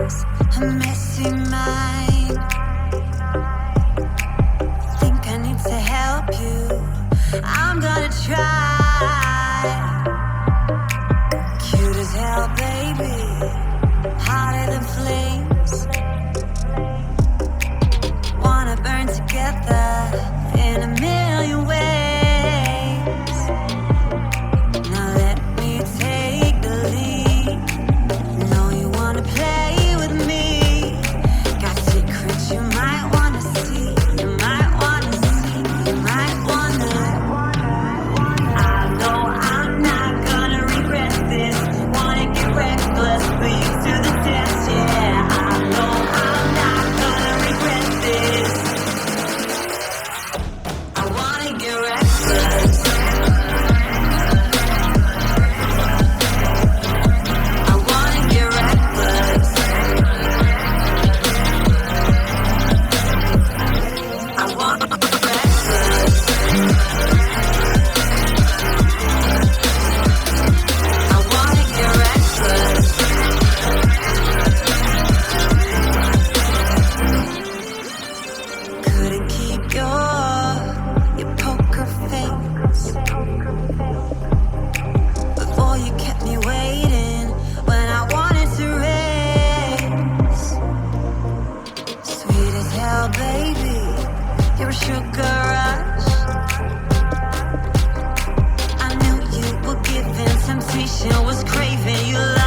a messy mind. Think I need to help you. I'm gonna try. Cute as hell, baby. Hotter than flames. Wanna burn together in a million ways. Now let me take the lead. Know you wanna play with me. Got secrets you might wanna see. You might wanna see. You might wanna. I know I'm not gonna regret this. Wanna get reckless, put you to the test, yeah. I know I'm not gonna regret this. I wanna get reckless. I wanna get reckless. I wanna get reckless. I wanna get reckless. Couldn't keep your poker face. Before you kept me waiting when I wanted to race. Sweet as hell, baby. You're a sugar rush. I knew you were giving temptation was craving. You love